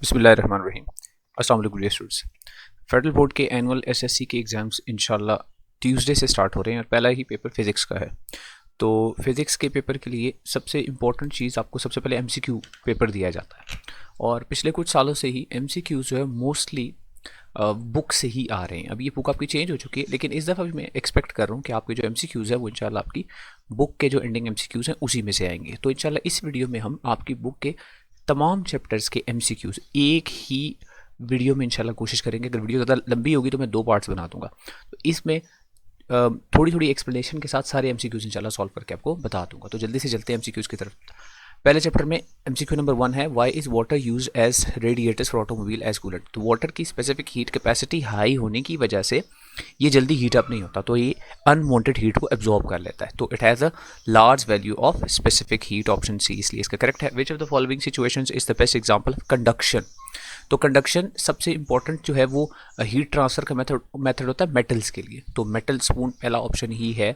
बिस्मिल्लाहिर्रहमानिर्रहीम। अस्सलाम वालेकुम डियर स्टूडेंट्स। फेडरल बोर्ड के एनुअल एसएससी के एग्ज़ाम्स इंशाल्लाह ट्यूसडे से स्टार्ट हो रहे हैं और पहला ही पेपर फ़िज़िक्स का है। तो फ़िज़िक्स के पेपर के लिए सबसे इम्पोर्टेंट चीज़ आपको सबसे पहले एमसीक्यू पेपर दिया जाता है और पिछले कुछ सालों से ही एमसीक्यू जो है मोस्टली बुक से ही आ रहे हैं। अब ये बुक आपकी चेंज हो चुकी है, लेकिन इस दफ़ा भी मैं एक्सपेक्ट कर रहा हूँ कि आपके जो एमसीक्यूज़ है वो इंशाल्लाह आपकी बुक के जो एंडिंग एमसीक्यूज़ हैं उसी में से आएंगे। तो इंशाल्लाह इस वीडियो में हम आपकी बुक के तमाम चैप्टर्स के एमसीक्यूज़ एक ही वीडियो में इंशाल्लाह कोशिश करेंगे। अगर वीडियो ज़्यादा लंबी होगी तो मैं 2 पार्ट्स बना दूंगा। तो इसमें थोड़ी थोड़ी एक्सप्लेनेशन के साथ सारे एमसीक्यूज़ इंशाल्लाह सॉल्व करके आपको बता दूंगा। तो जल्दी से चलते हैं एमसीक्यूज़ की तरफ। पहले चैप्टर में एमसीक्यू नंबर 1 है, why is water use as radiators for automobile as coolant. तो वाटर की स्पेसिफिक हीट कैपेसिटी हाई होने की वजह से ये जल्दी हीट अप नहीं होता, तो ये अनवांटेड हीट को एब्जॉर्ब कर लेता है। तो it has a large value of specific heat, option C इसलिए इसका करेक्ट है। Which of the following situations is the best example of conduction. तो कंडक्शन सबसे इंपॉर्टेंट जो है वो हीट ट्रांसफर का मेथड होता है मेटल्स के लिए। तो मेटल स्पून पहला ऑप्शन ही है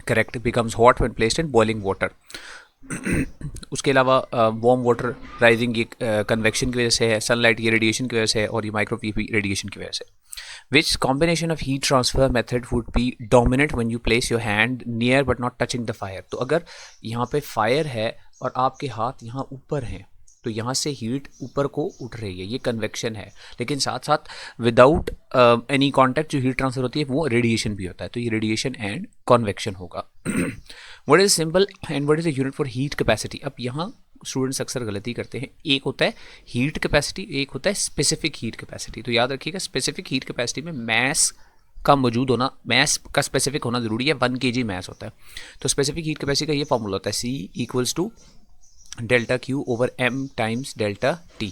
correct. Becomes hot when placed in boiling water. उसके अलावा वार्म वाटर राइजिंग ये कन्वेक्शन की वजह से है, सनलाइट ये रेडिएशन की वजह से है, और ये माइक्रोवेव भी रेडिएशन की वजह से। Which combination of heat transfer method would be dominant when you place your hand near but not touching the fire. तो अगर यहाँ पे फायर है और आपके हाथ यहाँ ऊपर हैं तो यहाँ से हीट ऊपर को उठ रही है, ये कन्वेक्शन है। लेकिन साथ साथ विदाउट एनी कॉन्टैक्ट जो हीट ट्रांसफर होती है वो रेडिएशन भी होता है, तो ये रेडिएशन एंड कॉन्वेक्शन होगा। What is symbol and what is the unit for heat capacity. अब यहाँ स्टूडेंट्स अक्सर गलती करते हैं, एक होता है हीट कैपेसिटी, एक होता है स्पेसिफिक हीट कैपेसिटी। तो याद रखिएगा स्पेसिफिक हीट कैपेसिटी में मैस का मौजूद होना, मैस का स्पेसिफिक होना जरूरी है। 1 kg मैस होता है। तो स्पेसिफिक हीट कैपेसिटी का ये फॉर्मूला होता है C equals to delta Q over M times delta T।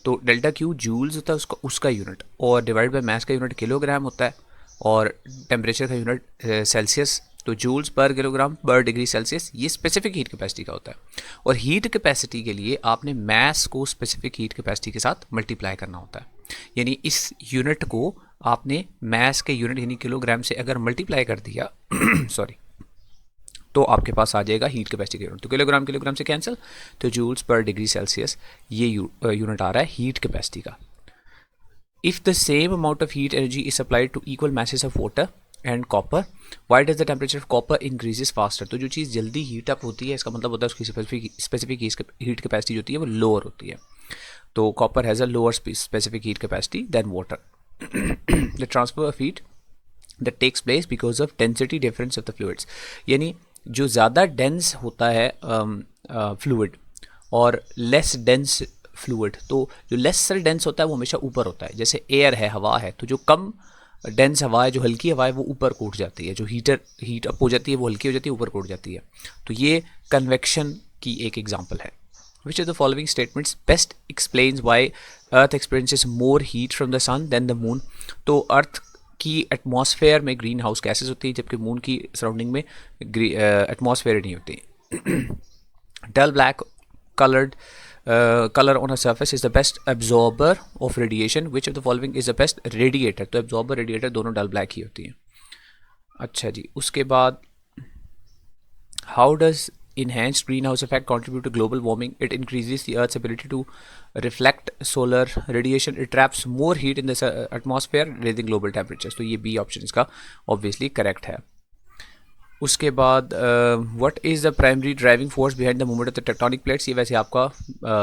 तो डेल्टा क्यू जूल्स होता है उसका यूनिट, और डिवाइड बाय मैस का यूनिट किलोग्राम होता है, और टेम्परेचर का यूनिट सेल्सियस। तो जूल्स पर किलोग्राम पर डिग्री सेल्सियस ये स्पेसिफिक हीट कैपेसिटी का होता है। और हीट कैपेसिटी के लिए आपने मैस को स्पेसिफिक हीट कैपेसिटी के साथ मल्टीप्लाई करना होता है, यानी इस यूनिट को आपने मैस के यूनिट यानी किलोग्राम से अगर मल्टीप्लाई कर दिया सॉरी, तो आपके पास आ जाएगा हीट कैपेसिटी का यूनिट। तो किलोग्राम किलोग्राम से कैंसिल, तो जूल्स पर डिग्री सेल्सियस ये यूनिट आ रहा है हीट कैपेसिटी का। If the same amount of heat energy is supplied to equal masses of water and copper, why does the temperature of copper increases faster. तो जो चीज़ जल्दी हीट अप होती है इसका मतलब होता है उसकी स्पेसिफिक हीट कैपेसिटी होती है वो लोअर होती है। तो copper has a lower specific heat capacity than water. The transfer of heat that takes place because of density difference of the fluids, यानी जो ज़्यादा डेंस होता है फ्लूइड और लेस डेंस फ्लूइड, तो जो लेस डेंस होता है वो हमेशा ऊपर होता है। जैसे एयर है, हवा है, तो जो कम डेंस हवा है, जो हल्की हवा है वो ऊपर को उठ जाती है, जो हीट अप हो जाती है वो हल्की हो जाती है, ऊपर को उठ जाती है। तो ये कन्वेक्शन की एक एग्जांपल है। Which of the following statements best explains why earth experiences more heat from the sun than the moon. तो अर्थ की एटमॉस्फेयर में ग्रीन हाउस गैसेज होती है, जबकि मून की सराउंडिंग में एटमॉस्फेयर नहीं होती। डल black colored color on a surface is the best absorber of radiation. Which of the following is the best radiator। तो absorber radiator दोनों डल ब्लैक ही होती हैं। अच्छा जी, उसके बाद how does enhanced greenhouse effect contribute to global warming? It increases the earth's ability to reflect solar radiation. It traps more heat in the atmosphere, raising global temperatures। तो ये B option इसका obviously correct है। उसके बाद what is the primary driving force behind the movement of the tectonic plates. ये वैसे आपका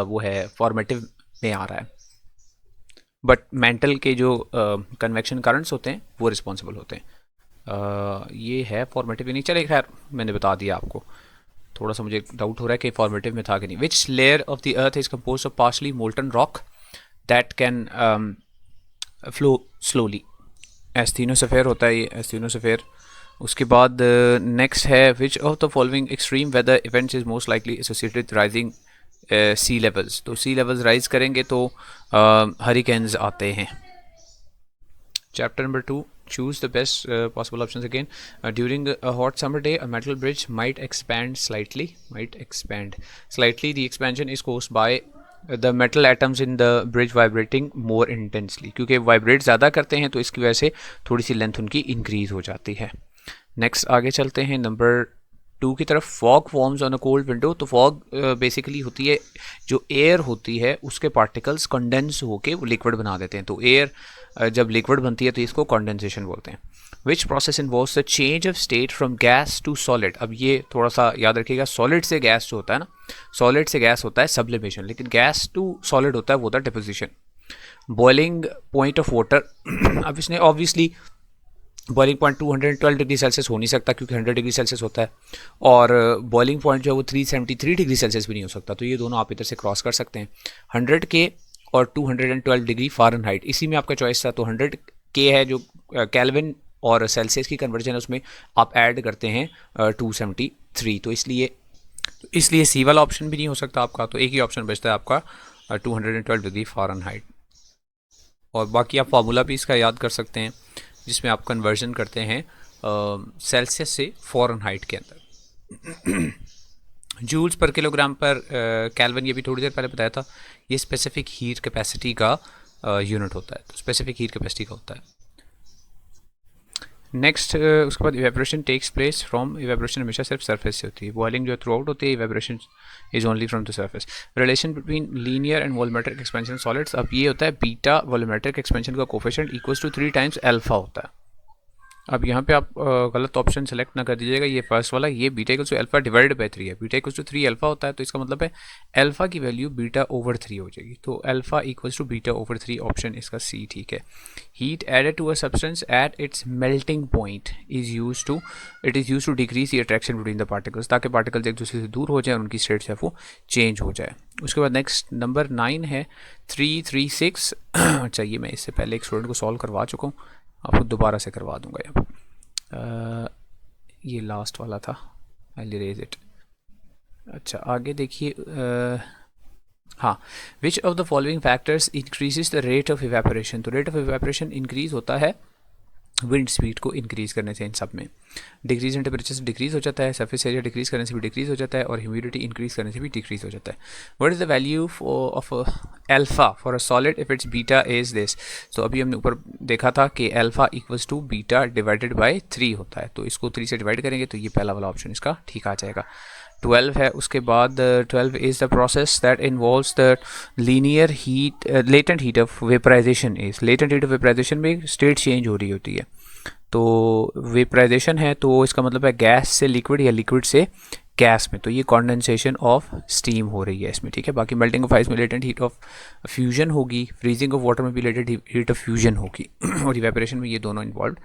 वो है फॉर्मेटिव में आ रहा है, बट मेंटल के जो कन्वेक्शन करंट्स होते हैं वो रिस्पॉन्सिबल होते हैं। ये है फॉर्मेटिव नहीं, चले खैर मैंने बता दिया आपको। थोड़ा सा मुझे डाउट हो रहा है कि फॉर्मेटिव में था कि नहीं। Which layer of the earth is composed of partially molten rock that can flow slowly. Asthenosphere होता है ये, एस्थेनोस्फीयर। उसके बाद नेक्स्ट है which of the following extreme weather events is most likely associated rising sea levels. तो sea levels rise करेंगे तो hurricanes आते हैं। Chapter number 2, choose the best possible options again। During a hot summer day a metal bridge might expand slightly, the expansion is caused by the metal atoms in the bridge vibrating more intensely। क्योंकि vibrate ज़्यादा करते हैं तो इसकी वजह से थोड़ी C length उनकी इंक्रीज हो जाती है। नेक्स्ट आगे चलते हैं, नंबर टू की तरफ fog forms on a cold window, तो फॉग बेसिकली होती है जो एयर होती है उसके पार्टिकल्स कंडेंस होके वो लिक्विड बना देते हैं। तो एयर जब लिक्विड बनती है तो इसको कंडेंसेशन बोलते हैं। Which process involves the change of state from gas to solid. अब ये थोड़ा सा याद रखिएगा, सॉलिड से गैस जो होता है ना, सॉलिड से गैस होता है सब्लिमेशन, लेकिन गैस टू सॉलिड होता है वो होता है deposition. Boiling point of water, अब इसने obviously boiling point 212 degree Celsius हो नहीं सकता क्योंकि 100 डिग्री सेल्सियस होता है, और बॉइलिंग पॉइंट जो है वो 373 डिग्री सेल्सियस भी नहीं हो सकता। तो ये दोनों आप इधर से क्रॉस कर सकते हैं, 100 के और 212 डिग्री फ़ारेनहाइट, इसी में आपका चॉइस था। तो 100 के है जो केल्विन और सेल्सियस की कन्वर्जन है, उसमें आप ऐड करते हैं 273, तो इसलिए सी वाला ऑप्शन भी नहीं हो सकता आपका। तो एक ही ऑप्शन बचता है आपका 212 डिग्री फ़ारेनहाइट। और बाकी आप फार्मूला भी इसका याद कर सकते हैं जिसमें आप कन्वर्जन करते हैं सेल्सियस से फ़ारेनहाइट के अंदर। जूल्स पर किलोग्राम पर केल्विन, ये भी थोड़ी देर पहले बताया था, ये स्पेसिफिक हीट कैपेसिटी का यूनिट होता है, तो स्पेसिफिक हीट कैपेसिटी का होता है। नेक्स्ट उसके बाद evaporation takes place from, evaporation हमेशा सिर्फ सरफेस से होती है, बॉइलिंग जो थ्रू आउट होती है, evaporation is only from the surface. Relation between linear and volumetric expansion solids, अब ये होता है बीटा वॉल्यूमेट्रिक एक्सपेंशन का coefficient equals to 3 times alpha होता है। अब यहाँ पे आप गलत ऑप्शन सेलेक्ट ना कर दीजिएगा, ये फर्स्ट वाला, ये beta equals to alpha divided by 3 है, बीटा इक्वल्स टू 3 अल्फा होता है, तो इसका मतलब है अल्फा की वैल्यू बीटा ओवर 3 हो जाएगी, तो alpha equals to beta over 3, option इसका सी ठीक है। Heat added to a substance at its melting point is use to decrease the attraction between the particles, ताकि पार्टिकल्स एक दूसरे से दूर हो जाए और उनकी स्टेट जो है वो चेंज हो जाए। उसके बाद नेक्स्ट नंबर 9 है 336। अच्छा, ये मैं इससे पहले एक स्टूडेंट को सॉल्व करवा चुका हूँ, आपको दोबारा से करवा दूंगा। यहाँ ये लास्ट वाला था, आई इरेज इट। अच्छा, आगे देखिए, हाँ, विच of the following factors increases the rate of evaporation, तो रेट ऑफ इवेपोरेशन इंक्रीज होता है विंड स्पीड को इंक्रीज करने से। इन सब में डिक्रीज इन टेम्परेचर से डिक्रीज हो जाता है, सरफेस एरिया डिक्रीज करने से भी डिक्रीज हो जाता है, और ह्यूमिडिटी इंक्रीज करने से भी डिक्रीज हो जाता है। What is the value of alpha for a solid if its beta is this, तो अभी हमने ऊपर देखा था कि alpha equals to beta divided by 3 होता है, तो इसको 3 से डिवाइड करेंगे तो ये पहला वाला ऑप्शन इसका ठीक आ जाएगा। 12 है, उसके बाद 12 is the process that involves the linear heat latent heat of vaporization is, latent heat of vaporization में स्टेट चेंज हो रही होती है, तो वेपराइजेशन है तो इसका मतलब है गैस से लिक्विड या लिक्विड से गैस में, तो ये कंडेंसेशन ऑफ स्टीम हो रही है इसमें, ठीक है। बाकी मेल्टिंग ऑफ आइस में लेटेंट हीट ऑफ फ्यूजन होगी, फ्रीजिंग ऑफ वाटर में भी लेटेंट हीट ऑफ फ्यूजन होगी, और इवेपोरेशन में ये दोनों इन्वॉल्व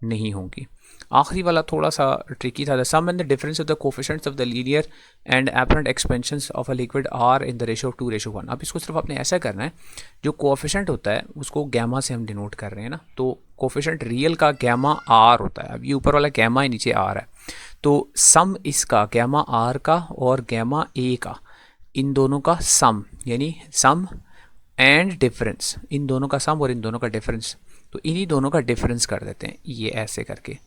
नहीं होंगी। आखिरी वाला थोड़ा सा ट्रिकी था, the sum and the difference of the coefficients of the linear and apparent expansions of a liquid are in the ratio of 2:1। अब इसको सिर्फ आपने ऐसा करना है, जो कोफिशिएंट होता है उसको गैमा से हम डिनोट कर रहे हैं ना, तो कोफिशिएंट रियल का गैमा आर होता है। अब ये ऊपर वाला गैमा है, नीचे आर है, तो सम इसका गैमा आर का और गैमा ए का, इन दोनों का सम, यानी सम एंड डिफरेंस, इन दोनों का सम और इन दोनों का डिफरेंस, तो इन्हीं दोनों का डिफरेंस कर देते हैं ये ऐसे करके।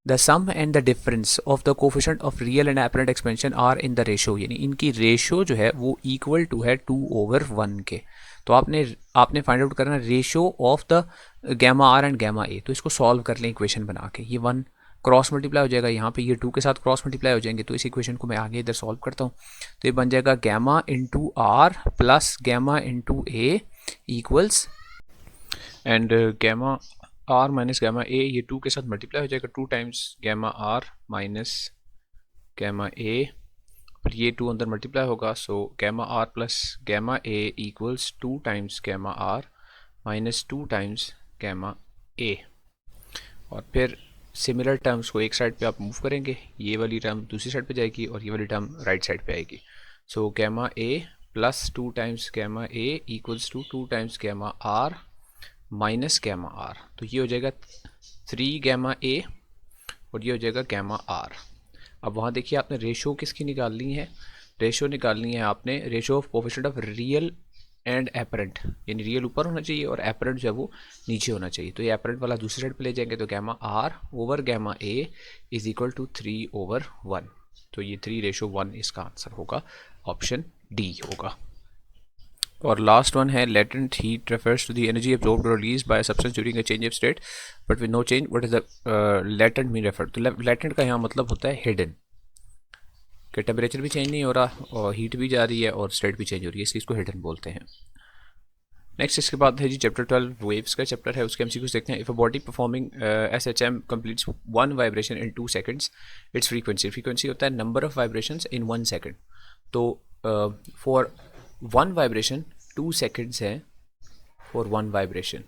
The sum and the difference of the coefficient of real and apparent expansion are in the ratio, यानी इनकी रेशो जो है वो इक्वल टू है 2/1 के। तो आपने फाइंड आउट करना ratio of the gamma R and gamma A, तो इसको सॉल्व कर लें इक्वेशन बना के। ये 1 क्रॉस मल्टीप्लाई हो जाएगा, यहाँ पे ये 2 के साथ क्रॉस मल्टीप्लाई हो जाएंगे, तो इस इक्वेशन को मैं आगे इधर सॉल्व करता हूँ, तो ये बन जाएगा gamma into R plus gamma into A equals, and gamma R minus gamma A, ये 2 के साथ मल्टीप्लाई हो जाएगा, 2 times gamma R minus gamma A, फिर ये 2 अंदर मल्टीप्लाई होगा, so gamma R plus gamma A equals 2 times gamma R minus 2 times gamma A. और फिर सिमिलर टर्म्स को एक साइड पे आप मूव करेंगे, ये वाली टर्म दूसरी साइड पे जाएगी और ये वाली टर्म राइट साइड पे आएगी। So gamma A plus 2 times gamma A equals to 2 times gamma R minus gamma R, तो ये हो जाएगा 3 गैमा ए और ये हो जाएगा गैमा आर। अब वहाँ देखिए आपने रेशो किसकी निकालनी है, रेशो निकालनी है आपने ratio of coefficient of real and apparent, यानी रियल ऊपर होना चाहिए और एपरेंट जो है वो नीचे होना चाहिए, तो ये एपरेंट वाला दूसरी साइड पे ले जाएंगे, तो gamma R over gamma A is equal to 3/1, तो ये 3:1 इसका आंसर होगा, ऑप्शन डी होगा। और लास्ट वन है latent heat refers to the energy absorbed और released by a substance during a change of state but with no change, what is the latent mean refer, तो latent का यहाँ मतलब होता है हिडन, कि टेम्परेचर भी चेंज नहीं हो रहा और हीट भी जा रही है और स्टेट भी चेंज हो रही है, इसलिए इसको हिडन बोलते हैं। नेक्स्ट इसके बाद है जी चैप्टर 12 वेव्स का चैप्टर है, उसके एमसीक्यूज देखते हैं। If a body performing SHM completes one vibration in 2 seconds it's frequency होता है number of vibrations in 1 second. तो फॉर वन वाइब्रेशन 2 सेकंड्स है फॉर वन वाइब्रेशन,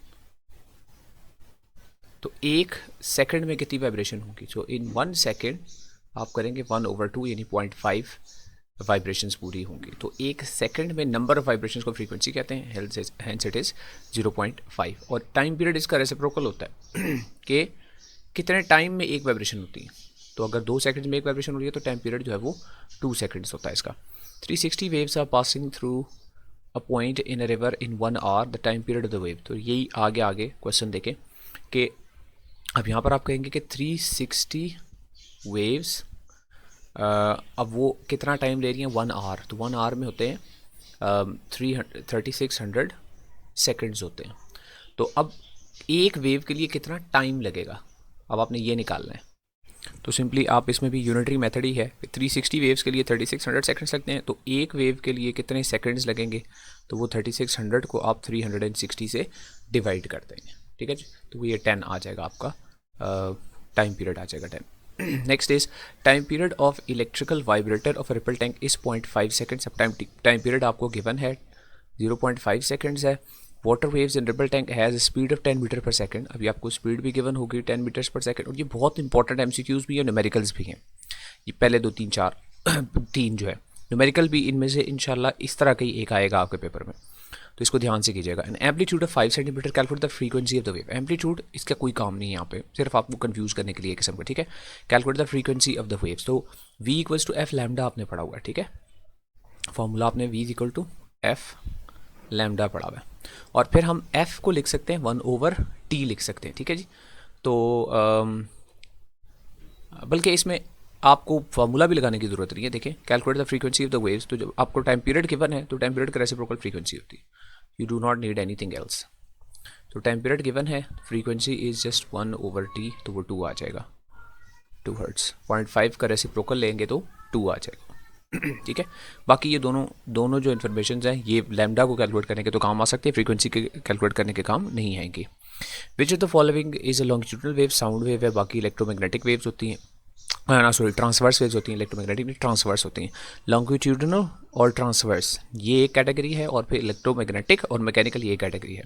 तो 1 सेकंड में कितनी वाइब्रेशन होगी? सो इन 1 सेकंड आप करेंगे 1/2 यानी 0.5 वाइब्रेशंस पूरी होंगी। तो 1 सेकंड में नंबर ऑफ वाइब्रेशंस को फ्रीक्वेंसी कहते हैं, हेंस इट इज़ 0.5। और टाइम पीरियड इसका रेसिप्रोकल होता है कि कितने टाइम में एक वाइब्रेशन होती है। तो अगर 2 सेकंड में एक वाइब्रेशन हो रही है तो टाइम पीरियड जो है वो 2 सेकंड्स होता है इसका। 360 waves are passing through a point in a river in 1 hour, the time period of the wave. तो यही आगे क्वेश्चन देखें कि अब यहाँ पर आप कहेंगे कि 360 वेव्स अब वो कितना टाइम ले रही हैं? 1 आवर। तो 1 आवर में होते हैं 3600 सेकंड्स होते हैं। तो अब एक वेव के लिए कितना टाइम लगेगा, अब आपने ये निकालना है। तो सिंपली आप इसमें भी यूनिटरी मेथड ही है। 360 वेव्स के लिए 3600 सेकंड्स लगते हैं, तो एक वेव के लिए कितने सेकंड्स लगेंगे? तो वो 3600 को आप 360 से डिवाइड कर देंगे, ठीक है जी। तो ये 10 आ जाएगा आपका टाइम पीरियड आ जाएगा 10। Next is time period of electrical vibrator of ripple tank is 0.5 seconds. अब टाइम पीरियड आपको गिवन है 0.5 सेकेंड्स है। Water waves in ripple tank has speed of 10 metre पर सेकंड। अभी आपको स्पीड भी गिवन होगी 10 मीटर्स पर सेकंड। और ये बहुत इंपॉर्टेंट एमसीक्यूज भी है, न्यूमेरिकल्स भी हैं। ये पहले 2 3 4 3 जो है न्यूमेरिकल भी इनमें से इंशाल्लाह इस तरह का ही एक आएगा आपके पेपर में, तो इसको ध्यान से कीजिएगा। An amplitude of 5 centimetre calculate the frequency of the wave. Amplitude इसका कोई काम नहीं है यहाँ पे, सिर्फ आपको कंफ्यूज करने के लिए किस्म का, ठीक है। Calculate the frequency of the waves. तो v equals to F lambda आपने पढ़ा हुआ है, ठीक है। फॉर्मूला आपने v equal to F lambda पढ़ा हुआ है। और फिर हम f को लिख सकते हैं 1/t लिख सकते हैं, ठीक है जी। तो बल्कि इसमें आपको फार्मूला भी लगाने की ज़रूरत नहीं है। देखें, calculate the frequency of the waves. तो जब आपको टाइम पीरियड गिवन है तो टाइम पीरियड का रेसिप्रोकल फ्रीक्वेंसी होती है। You do not need anything else. तो टाइम पीरियड गिवन है, फ्रीक्वेंसी इज जस्ट 1/t, तो वो 2 आ जाएगा, 2 हर्ट्स। 0.5 का रेसिप्रोकल लेंगे तो 2 आ जाएगा, ठीक है। बाकी ये दोनों जो इन्फॉर्मेशन हैं ये लैम्डा को कैलकुलेट करने के तो काम आ सकते हैं, फ्रीक्वेंसी के कैलकुलेट करने के काम नहीं आएंगे। विच of the following is a longitudinal wave? Sound wave है, बाकी इलेक्ट्रोमैग्नेटिक वेव्स होती हैं, सॉरी ट्रांसवर्स वेव्स होती हैं, इलेक्ट्रोमैग्नेटिक नहीं ट्रांसवर्स होती हैं। लॉन्गिट्यूडनल और ट्रांसवर्स ये एक कैटेगरी है, और फिर इलेक्ट्रोमैग्नेटिक और मैकेनिकल ये कैटेगरी है।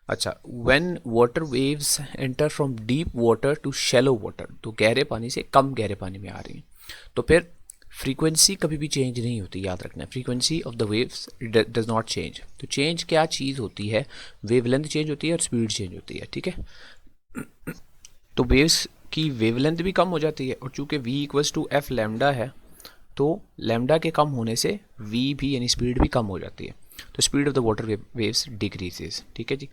अच्छा, when water waves enter from deep water to shallow water, तो गहरे पानी से कम गहरे पानी में आ रही हैं, तो फिर फ्रीक्वेंसी कभी भी चेंज नहीं होती, याद रखना। Frequency of the waves does not change. तो चेंज क्या चीज़ होती है? वेवलेंथ चेंज होती है और स्पीड चेंज होती है, ठीक है। तो वेव्स की वेवलेंथ भी कम हो जाती है, और चूंकि v equals to F lambda है तो लैम्डा के कम होने से v भी यानी स्पीड भी कम हो जाती है। तो speed of the water waves decreases, ठीक है जी।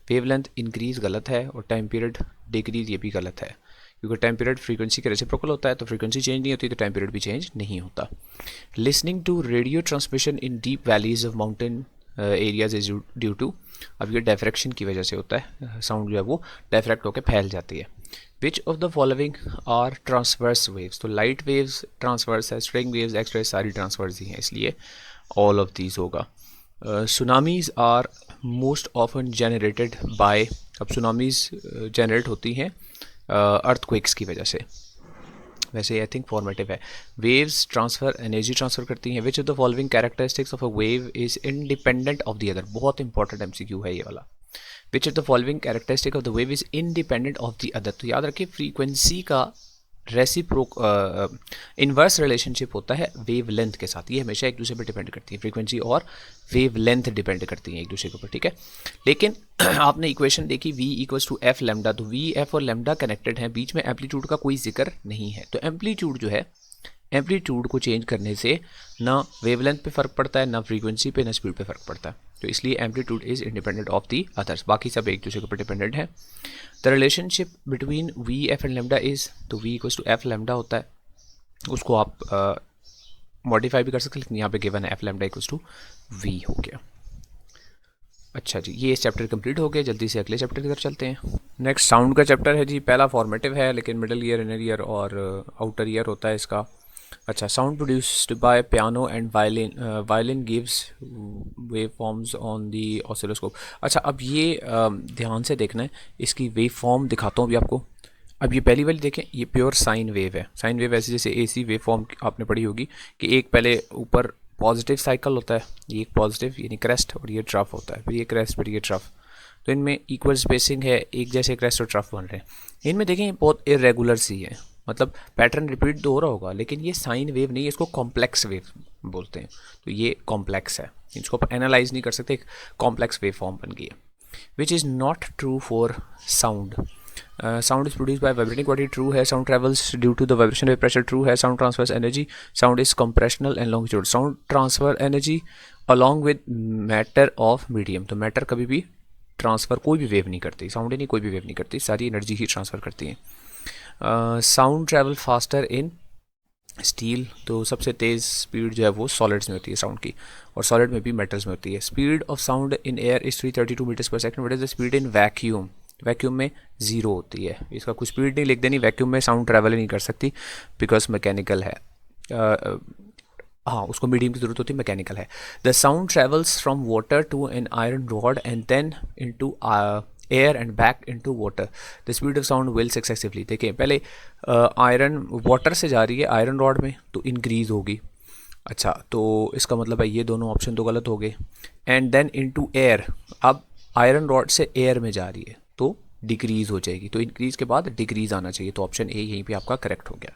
वेवलेंथ इंक्रीज गलत है और टाइम पीरियड डिक्रीज ये भी गलत है, क्योंकि टाइम पीरियड फ्रीक्वेंसी के रेसिप्रोकल होता है, तो फ्रीक्वेंसी चेंज नहीं होती तो टाइम पीरियड भी चेंज नहीं होता। Listening to radio transmission in deep valleys of mountain areas is due to, अब ये डायफ्रैक्शन की वजह से होता है, साउंड जो है वो डायफ्रैक्ट होकर फैल जाती है। Which of the following are transverse waves? तो लाइट वेव्स ट्रांसवर्स है, स्ट्रिंग वेव्स एक्स रे सारी ट्रांसवर्स ही हैं, इसलिए ऑल ऑफ दीज होगा। Tsunamis are most often generated by, अब सुनामीज जनरेट होती हैं अर्थक्वेक्स की वजह से, वैसे आई थिंक फॉर्मेटिव है। वेव्स ट्रांसफर एनर्जी ट्रांसफर करती हैं। Which of the following characteristics of a wave is independent of the other? बहुत इंपॉर्टेंट एमसीक्यू है ये वाला। विच of the following characteristic of the wave is independent of the other? तो याद रखिए, frequency का इन्वर्स रिलेशनशिप होता है वेव लेंथ के साथ, ये हमेशा एक दूसरे पर डिपेंड करती है, फ्रीक्वेंसी और वेव लेंथ डिपेंड करती हैं एक दूसरे के ऊपर, ठीक है। लेकिन आपने इक्वेशन देखी v equals to F lambda, तो v f और लैम्डा कनेक्टेड हैं, बीच में एम्पलीट्यूड का कोई जिक्र नहीं है। तो एम्पलीट्यूड जो है, एम्पलीट्यूड को चेंज करने से ना वेवलेंथ पे फ़र्क पड़ता है, ना फ्रीक्वेंसी पे, ना स्पीड पे फ़र्क पड़ता है, तो इसलिए amplitude is independent of the others, बाकी सब एक दूसरे के ऊपर डिपेंडेंट है। The relationship between V F and lambda is, तो V equals to F lambda होता है, उसको आप मॉडिफाई भी कर सकते हैं, लेकिन यहाँ पे गिवन है F lambda equals to V हो गया। अच्छा जी, ये इस चैप्टर कंप्लीट हो गया, जल्दी से अगले चैप्टर की तरफ चलते हैं। नेक्स्ट साउंड का चैप्टर है जी, पहला फॉर्मेटिव है, लेकिन मिडल ईयर, इनर ईयर और आउटर ईयर होता है इसका। अच्छा, sound produced by piano and violin, violin gives wave forms on the oscilloscope. अच्छा, अब ये ध्यान से देखना है, इसकी वेव फॉर्म दिखाता हूँ अभी आपको। अब ये पहली वाली देखें, ये प्योर साइन वेव है। साइन वेव ऐसे जैसे एसी वेव फॉर्म आपने पढ़ी होगी कि एक पहले ऊपर पॉजिटिव साइकिल होता है, ये एक पॉजिटिव यानी क्रेस्ट, और ये ट्रफ होता है, फिर ये क्रेस्ट, फिर ये ट्रफ। तो इनमें इक्वल स्पेसिंग है, एक जैसे क्रेस्ट और ट्रफ बन रहे हैं। इनमें देखें बहुत इरेगुलर सी है, मतलब पैटर्न रिपीट तो हो रहा होगा, लेकिन ये साइन वेव नहीं है, इसको कॉम्प्लेक्स वेव बोलते हैं। तो ये कॉम्प्लेक्स है, इसको आप एनालाइज नहीं कर सकते, एक कॉम्प्लेक्स वेव फॉर्म बन गई है। Which is not true for sound. Sound is produce by vibrating body, true है। Sound travels due to the vibration wave pressure, true है। Sound transfers energy, sound is compressional and longitude. Sound transfer energy along with matter of medium. तो matter कभी भी transfer कोई भी wave नहीं करती, sound ही नहीं, कोई भी वेव नहीं करती, सारी एनर्जी ही ट्रांसफ़र करती है। Sound travel faster in steel, तो सबसे तेज़ स्पीड जो है वो सॉलिड्स में होती है साउंड की, और सॉलिड में भी मेटल्स में होती है। Speed of sound in air is 332 metres per second. What is the speed in vacuum? Vacuum में ज़ीरो होती है, इसका कोई स्पीड नहीं लिख देनी, वैक्यूम में साउंड ट्रैवल ही नहीं कर सकती बिकॉज मैकेनिकल है। हाँ, उसको मीडियम की ज़रूरत होती है, मैकेनिकल है। The sound travels from water to an iron rod and then into air and back into water. The speed of sound will successively. देखिए पहले आयरन वाटर से जा रही है आयरन रॉड में, तो इंक्रीज़ होगी। अच्छा, तो इसका मतलब है ये दोनों ऑप्शन तो गलत हो गए। एंड देन इनटू एयर, अब आयरन रॉड से एयर में जा रही है तो डिक्रीज़ हो जाएगी, तो इंक्रीज़ के बाद डिक्रीज़ आना चाहिए, तो ऑप्शन ए यहीं पे आपका करेक्ट हो गया।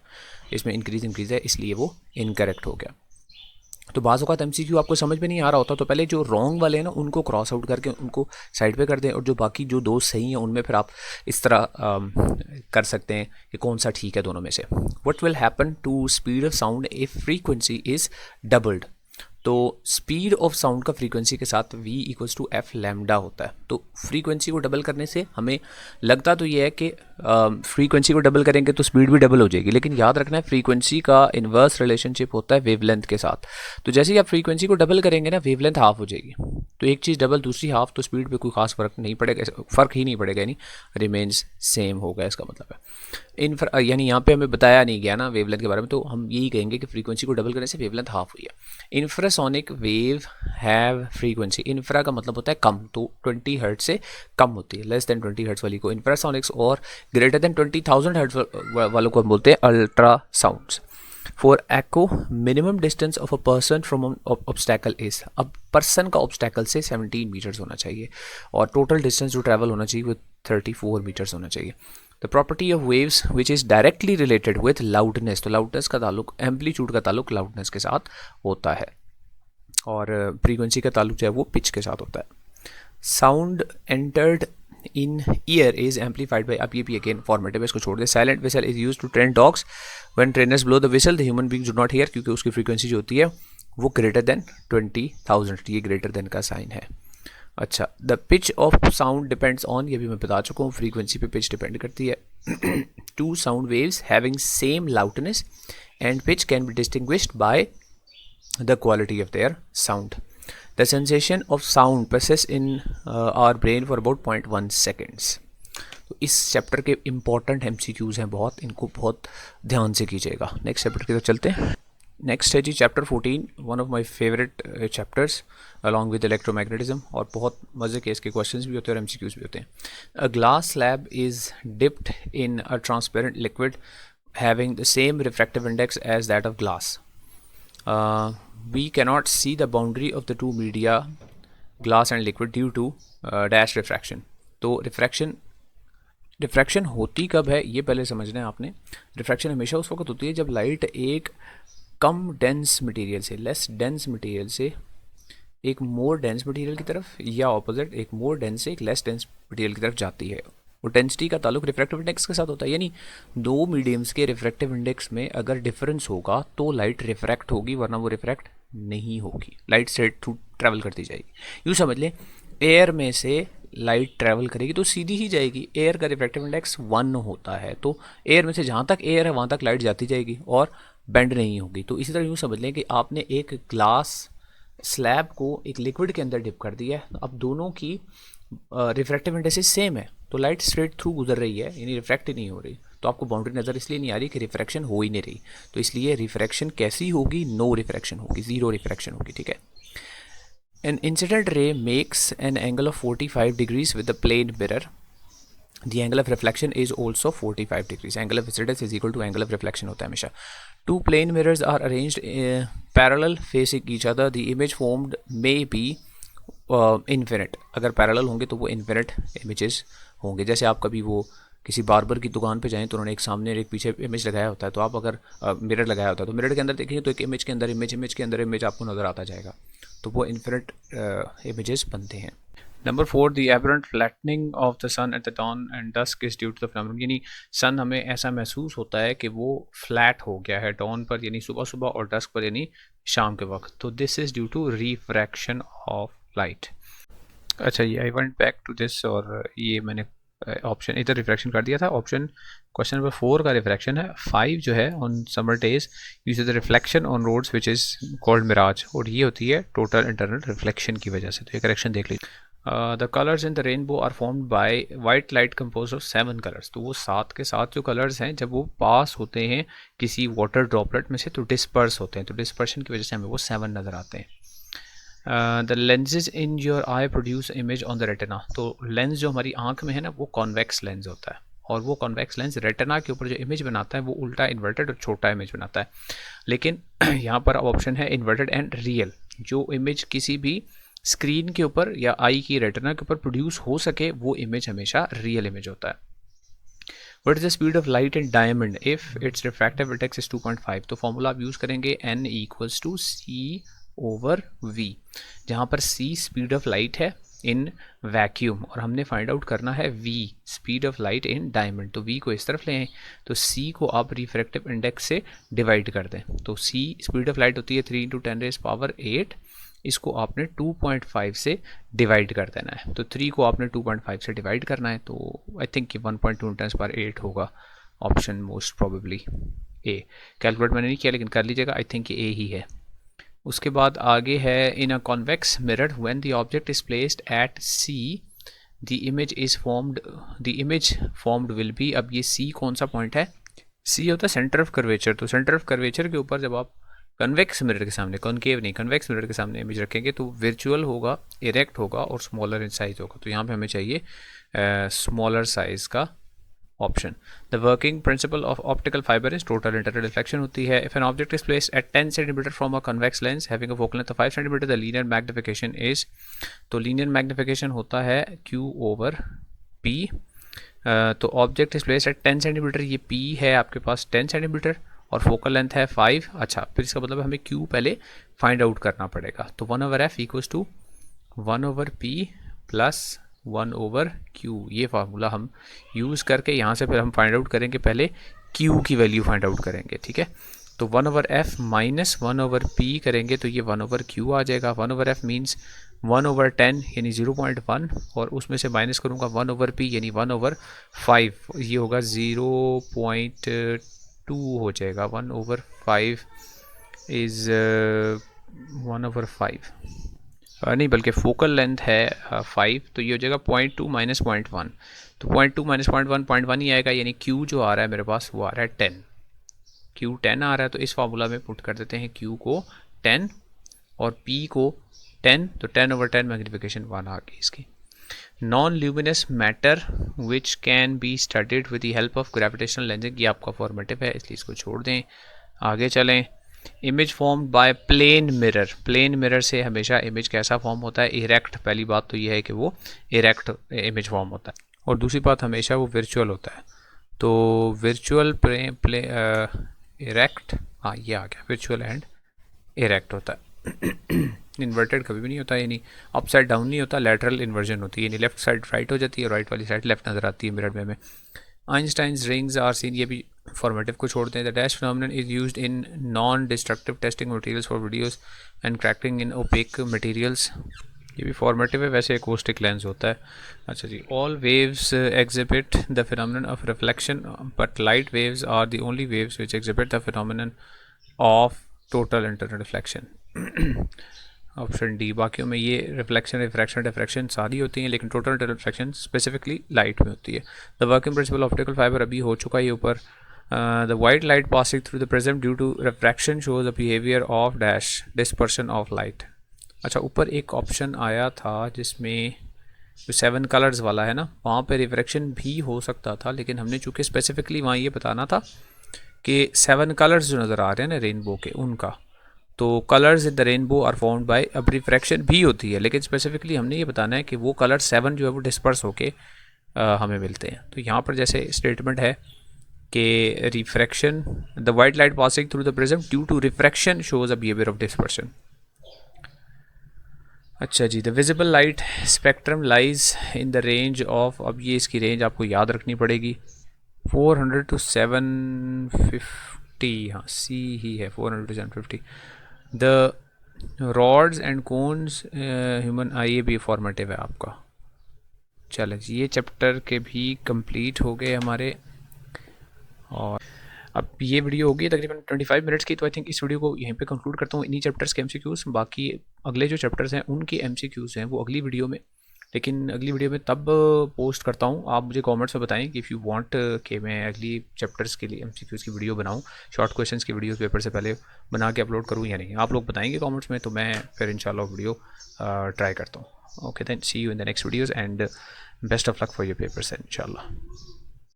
इसमें इंक्रीज़ है इसलिए वो इनकरेक्ट हो गया। तो बाज़ औक़ात एमसीक्यू आपको समझ में नहीं आ रहा होता, तो पहले जो रॉन्ग वाले हैं ना उनको क्रॉस आउट करके उनको साइड पे कर दें, और जो बाकी जो दो सही हैं उनमें फिर आप इस तरह कर सकते हैं कि कौन सा ठीक है दोनों में से। What will happen to speed of sound if frequency is doubled? तो स्पीड ऑफ साउंड का फ्रीक्वेंसी के साथ v equals to F lambda होता है। तो फ्रीक्वेंसी को डबल करने से हमें लगता तो ये है कि फ्रीक्वेंसी को डबल करेंगे तो स्पीड भी डबल हो जाएगी, लेकिन याद रखना है फ्रीक्वेंसी का इन्वर्स रिलेशनशिप होता है वेवलेंथ के साथ। तो जैसे ही आप फ्रीक्वेंसी को डबल करेंगे ना, वेवलेंथ हाफ हो जाएगी। तो एक चीज़ डबल दूसरी हाफ, तो स्पीड पे कोई खास फ़र्क नहीं पड़ेगा, फ़र्क ही नहीं पड़ेगा, यानी रिमेन्स सेम होगा, इसका मतलब है। यानी यहाँ पे हमें बताया नहीं गया ना वेवलेंथ के बारे में, तो हम यही कहेंगे कि फ्रीक्वेंसी को डबल करने से वेवलेंथ हाफ हुई है। Infrasonic wave have frequency, infra का मतलब होता है कम, तो 20 हर्ट्ज से कम होती है, लेस देन 20 हर्ट्ज वाली को इंफ्रासोनिक्स, और ग्रेटर देन 20,000 हर्ट्ज वालों को हम बोलते हैं ultra sounds. For echo minimum distance of a person from obstacle is, अब पर्सन का ऑब्स्टैकल से 17 मीटर्स होना चाहिए, और टोटल डिस्टेंस जो ट्रैवल होना चाहिए वो 34 मीटर्स होना चाहिए। The property of waves which is directly related with loudness, तो लाउडनेस का ताल्लुक, एम्पलीट्यूड का ताल्लुक लाउडनेस के साथ होता है, और फ्रीक्वेंसी का ताल्लुक जो है वो पिच के साथ होता है। Sound entered in ear is amplified by, अब ये भी अगेन फॉर्मेटिव है, इसको छोड़ दे। Silent whistle is use to train dogs, when trainers blow the whistle the human being do not hear, क्योंकि उसकी फ्रीक्वेंसी जो होती है वो ग्रेटर देन 20,000, ये ग्रेटर देन का साइन है। अच्छा, the pitch of sound depends on, ये भी मैं बता चुका हूँ, फ्रीक्वेंसी पे पिच डिपेंड करती है। Two sound waves having same loudness and pitch can be distinguished by the quality of their sound. The sensation of sound persists in our brain for about 0.1 seconds. तो इस chapter के important MCQs हैं बहुत, इनको बहुत ध्यान से कीजिएगा। नेक्स्ट चैप्टर की तरफ चलते हैं। नेक्स्ट है जी chapter 14, one of my favourite chapters along with electromagnetism, और बहुत मज़े के इसके क्वेश्चंस भी होते हैं और MCQs भी होते हैं। A glass slab is dipped in a transparent liquid having the same refractive index as that of glass. We cannot see the boundary of the two media, glass and liquid, due to dash refraction. तो refraction होती कब है ये पहले समझना है आपने। Refraction हमेशा उस वक्त होती है जब लाइट एक कम डेंस मटेरियल से, लेस डेंस मटेरियल से एक मोर डेंस मटेरियल की तरफ, या ऑपोजिट एक मोर डेंस से एक लेस डेंस मटेरियल की तरफ जाती है। वो डेंसिटी का ताल्लुक रिफ्रैक्टिव इंडेक्स के साथ होता है, यानी दो मीडियम्स के रिफ्रैक्टिव इंडेक्स में अगर डिफरेंस होगा तो लाइट रिफ्रैक्ट होगी, वरना वो रिफ्रैक्ट नहीं होगी, लाइट स्ट्रेट थ्रू ट्रैवल करती जाएगी। यूँ समझ लें, एयर में से लाइट ट्रैवल करेगी तो सीधी ही जाएगी, एयर का रिफ्रैक्टिव इंडेक्स 1 होता है, तो एयर में से जहाँ तक एयर है वहाँ तक लाइट जाती जाएगी और बेंड नहीं होगी। तो इसी तरह यूँ समझ लें कि आपने एक ग्लास स्लैब को एक लिक्विड के अंदर डिप कर दिया है, अब दोनों की रिफ्रैक्टिव इंडेक्सेस सेम है, तो लाइट स्ट्रेट थ्रू गुजर रही है, यानी रिफ्रैक्ट ही नहीं हो रही, तो आपको बाउंड्री नज़र इसलिए नहीं आ रही कि रिफ्रैक्शन हो ही नहीं रही, तो इसलिए रिफ्रैक्शन कैसी होगी, नो रिफ्रैक्शन होगी, ज़ीरो रिफ्रैक्शन होगी, ठीक है। An incident ray makes an angle of 45 degrees with the plane mirror, the angle of reflection is also 45 degrees. Angle of incidence is equal to angle of reflection होता है हमेशा. Two plane mirrors are arranged parallel facing each other. The image formed may be infinite. अगर parallel होंगे तो वो infinite images होंगे. जैसे आप कभी वो किसी बार्बर की दुकान पे जाएं तो उन्होंने एक सामने और एक पीछे इमेज लगाया होता है, तो आप अगर मिरर लगाया होता है तो मिरर के अंदर देखेंगे तो एक इमेज के अंदर इमेज, इमेज के अंदर इमेज आपको नज़र आता जाएगा, तो वो इन्फिनिट इमेजेस बनते हैं. Number 4, the aberrant flattening of the sun at the dawn and dusk is due to the phenomenon, यानी सन हमें ऐसा महसूस होता है कि वो फ्लैट हो गया है डॉन पर, यानी सुबह सुबह, और डस्क पर यानी शाम के वक्त. तो this is due to refraction of light. अच्छा, ये I went back to this, और ये मैंने ऑप्शन इधर रिफ्रैक्शन कर दिया था. ऑप्शन क्वेश्चन नंबर 4 का रिफ्रैक्शन है. 5 जो है on summer days use the reflection on roads which is called mirage, और ये होती है टोटल इंटरनल रिफ्लेक्शन की वजह से. तो ये करेक्शन देख लीजिए. The colours in the rainbow are formed by white light compose of 7 colours. तो वो 7 के 7 जो कलर्स हैं जब वो पास होते हैं किसी वाटर ड्रॉपलेट में से तो डिस्पर्स होते हैं, तो डिस्पर्शन की वजह से हमें वो 7 नज़र आते हैं. The lenses in your I produce image on the retina. तो लेंस जो हमारी आंख में है ना वो कॉन्वेक्स लेंस होता है, और वो कॉन्वेक्स लेंस रेटिना के ऊपर जो इमेज बनाता है वो उल्टा इन्वर्टेड और छोटा इमेज बनाता है. लेकिन यहाँ पर अब ऑप्शन है इन्वर्टेड एंड रियल. जो इमेज किसी भी स्क्रीन के ऊपर या आई की रेटिना के ऊपर प्रोड्यूस हो सके वो इमेज हमेशा रियल इमेज होता है. What is the speed of light in diamond if its refractive index is 2.5? तो फॉर्मूला आप यूज़ करेंगे n equals to c over v, जहाँ पर c स्पीड ऑफ लाइट है इन वैक्यूम, और हमने फाइंड आउट करना है v speed of light in diamond. तो v को इस तरफ ले आए, तो c को आप रिफ्रैक्टिव इंडेक्स से डिवाइड कर दें. तो c स्पीड ऑफ लाइट होती है 3 × 10⁸, इसको आपने 2.5 से डिवाइड कर देना है. तो 3 को आपने 2.5 से डिवाइड करना है, तो आई थिंक कि 1.2 × 10⁸ होगा. ऑप्शन मोस्ट प्रोबेबली ए. कैलकुलेट मैंने नहीं किया लेकिन कर लीजिएगा, आई थिंक ए ही है. उसके बाद आगे है in a convex mirror when the object is placed at C the image formed will be. अब ये सी कौन सा पॉइंट है? सी होता है सेंटर ऑफ कर्वेचर. तो सेंटर ऑफ कर्वेचर के ऊपर जब आप कन्वेक्स मिरर के सामने, कॉनकेव नहीं, कन्वेक्स मिरर के सामने इमेज रखेंगे तो वर्चुअल होगा, इरेक्ट होगा और स्मॉलर इन साइज होगा. तो यहाँ पे हमें चाहिए स्मॉलर साइज का option. The working principle of optical fibre is total internal reflection होती है. If an object is placed eight 10 centimetre from a convex lens having a focal length of 5 centimetre the linear magnification is. तो linear magnification होता है Q over P. तो object is placed eight 10 centimetre, ये P है आपके पास 10 centimetre और focal length है 5. अच्छा, फिर इसका मतलब हमें Q पहले फाइंड आउट करना पड़ेगा. तो 1/f equals to 1/p plus 1/q. ये फार्मूला हम यूज़ करके यहाँ से फिर हम फाइंड आउट करेंगे, पहले Q की वैल्यू फाइंड आउट करेंगे, ठीक है. तो 1/f माइनस 1/p करेंगे तो ये 1/q आ जाएगा. 1/f मीन्स 1/10 यानी 0.1, और उसमें से माइनस करूँगा 1/p यानी 1/5, ये होगा 0.2 हो जाएगा. 1/5 इज़ 1/5 नहीं, बल्कि फोकल लेंथ है 5, तो ये हो जाएगा 0.2 माइनस 0.1. तो 0.2 माइनस 0.1 ही आएगा, यानी Q जो आ रहा है मेरे पास वो आ रहा है 10. Q 10 आ रहा है, तो इस फार्मूला में पुट कर देते हैं Q को 10 और P को 10, तो 10/10 मैग्निफिकेशन 1 आ गई इसकी. Non luminous matter which can be studied with the help of gravitational lensing, ये आपका फॉर्मेटिव है इसलिए इसको छोड़ दें. आगे चलें. Image form by plane mirror. Plane mirror से हमेशा इमेज कैसा फॉर्म होता है? इरेक्ट. पहली बात तो ये है कि वो इरेक्ट इमेज फॉर्म होता है, और दूसरी बात हमेशा वो वर्चुअल होता है. तो वर्चुअल इरेक्ट, हाँ ये आ गया, वर्चुअल एंड इरेक्ट होता है. इन्वर्टेड कभी भी नहीं होता, यानी अपसाइड डाउन नहीं होता, लैटरल इन्वर्जन होती है, यानी लेफ्ट साइड राइट हो जाती है और राइट वाली साइड लेफ्ट नज़र आती है मिरर में हमें. आइंस्टाइंस रिंग्स आर सीन, ये भी फॉर्मेटिव को छोड़ते हैं. The dash phenomenon is used in non destructive testing materials for videos and cracking in opaque materials, ये भी फॉर्मेटिव है, वैसे अकोस्टिक लेंस होता है. अच्छा जी. All waves exhibit the phenomenon of reflection but light waves are the only waves which exhibit the phenomenon of total internal reflection. Option D. बाकियों में ये रिफ्लेक्शन, रिफ्रैक्शन, डिफ्रैक्शन सारी होती हैं, लेकिन टोटल रिफ्लेक्शन स्पेसिफिकली लाइट में होती है। The working principle optical fibre अभी हो चुका है ये ऊपर। The white light passing through the prism due to refraction shows the behaviour of dash dispersion of light. अच्छा, ऊपर एक ऑप्शन आया था जिसमें जो 7 कलर्स वाला है ना, वहाँ पे रिफ्रैक्शन भी हो सकता था, लेकिन हमने चूँकि स्पेसिफिकली वहाँ ये बताना था कि 7 कलर्स जो नज़र आ रहे हैं ना रेनबो के, उनका तो colours in the rainbow are formed by, अब रिफ्रैक्शन भी होती है, लेकिन स्पेसिफिकली हमने ये बताना है कि वो कलर 7 जो है वो डिस्पर्स होके हमें मिलते हैं। तो यहाँ पर जैसे स्टेटमेंट है कि refraction, the white light passing through the prism due to refraction shows a behaviour of dispersion. अच्छा जी, the visible light spectrum lies in the range of, अब ये इसकी रेंज आपको याद रखनी पड़ेगी, 400 टू 750, हाँ सी ही है, 400 to 750। The rods and cones human eye, ये भी फॉर्मेटिव है आपका। चलें जी, ये चैप्टर के भी कंप्लीट हो गए हमारे। और अब ये वीडियो होगी तकरीबन 25 मिनट्स की, तो आई थिंक इस वीडियो को यहीं पे कंक्लूड करता हूँ। इन्हीं चैप्टर्स के एमसीक्यूज़, बाकी अगले जो चैप्टर्स हैं उनके एमसीक्यूज़ हैं वो अगली वीडियो में, लेकिन अगली वीडियो में तब पोस्ट करता हूँ। आप मुझे कमेंट्स में बताएं कि इफ़ यू वांट कि मैं अगली चैप्टर्स के लिए एमसीक्यूज़ की वीडियो बनाऊँ, शॉर्ट क्वेश्चंस की वीडियो पेपर से पहले बना के अपलोड करूँ या नहीं। आप लोग बताएंगे कमेंट्स में, तो मैं फिर इंशाल्लाह वीडियो ट्राई करता हूँ। Okay then, see you in the next videos and best of luck for your papers इंशाल्लाह।